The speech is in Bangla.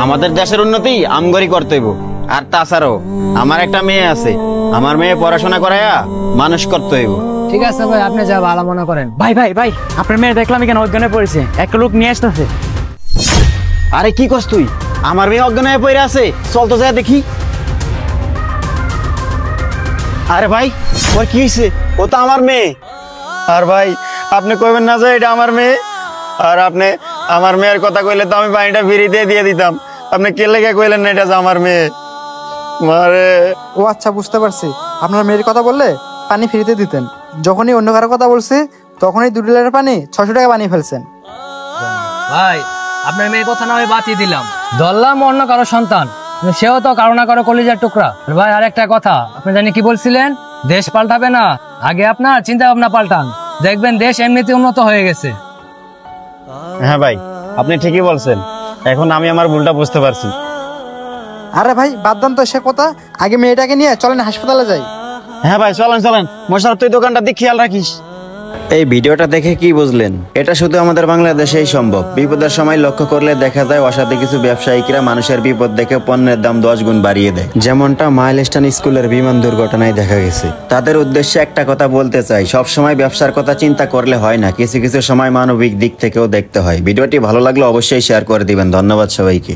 আমাদের দেশের উন্নতি আমগরি করতে হইব। আর তাছাড়াও আমার একটা মেয়ে আছে, আমার মেয়ে পড়াশোনা করাইয়া মানুষ করতে হইব। ঠিক আছে ভাই, আপনি যা ভালো মনে করেন। ভাই ভাই ভাই, আপনার মেয়ে দেখলাম এখানে অজ্ঞানে পড়েছে, একটা লোক নিয়ে আসতেছে। আরে কি কস তুই? আমার মেয়ে অজ্ঞান হয়ে পড়ে আছে, চল তো যা দেখি। আরে ভাই, ওর কি হয়েছে? ও তো আমার মেয়ে। আর ভাই আপনি কইবেন না যে এটা আমার মেয়ে? আর আপনি আমার মেয়ের কথা কইলে তো আমি পানিটা ফ্রিতে দিয়ে দিতাম। আপনি কে লেগে কইলেন না এটা যে আমার মেয়ে? মারে। ও আচ্ছা, বুঝতে পারছি। আপনার মেয়ের কথা বললে পানি ফ্রিতে দিতেন, যখনই অন্য কারো কথা বলছি তখনই 2 লিটার পানি 600 টাকা বানিয়ে ফেলছেন। ভাই আপনার মেয়ের কথা না আমি বাতিয়ে দিলাম, ধরলাম অন্য কারো সন্তান, সেও তো কারো না কারো কলিজার টুকরা। ভাই আর একটা কথা, আপনি জানি কি বলছিলেন, দেশ পাল্টাবে না, আগে আপনার চিন্তা ভাবনা পাল্টান, দেখবেন দেশ এমনিতে উন্নত হয়ে গেছে। হ্যাঁ ভাই, আপনি ঠিকই বলছেন। এখন আমি আমার ভুলটা বুঝতে পারছি। আরে ভাই বাদ দেন তো সে কথা, আগে মেয়েটাকে নিয়ে চলেন হাসপাতালে যাই। হ্যাঁ ভাই চলেন চলেন। মোশারফ তুই দোকানটা দিক খেয়াল রাখিস। এই ভিডিওটা দেখে কি বুঝলেন? এটা শুধু আমাদের বাংলাদেশেই সম্ভব। বিপদের সময় লক্ষ্য করলে দেখা যায় অসাধু কিছু ব্যবসায়িকরা মানুষের বিপদ দেখে পণ্যের দাম 10 গুণ বাড়িয়ে দেয়, যেমনটা মাইলস্টোন স্কুলের বিমান দুর্ঘটনায় দেখা গেছে। তাদের উদ্দেশ্যে একটা কথা বলতে চাই, সব সময় ব্যবসার কথা চিন্তা করলে হয় না, কিছু কিছু সময় মানবিক দিক থেকেও দেখতে হয়। ভিডিওটি ভালো লাগলে অবশ্যই শেয়ার করে দিবেন। ধন্যবাদ সবাইকে।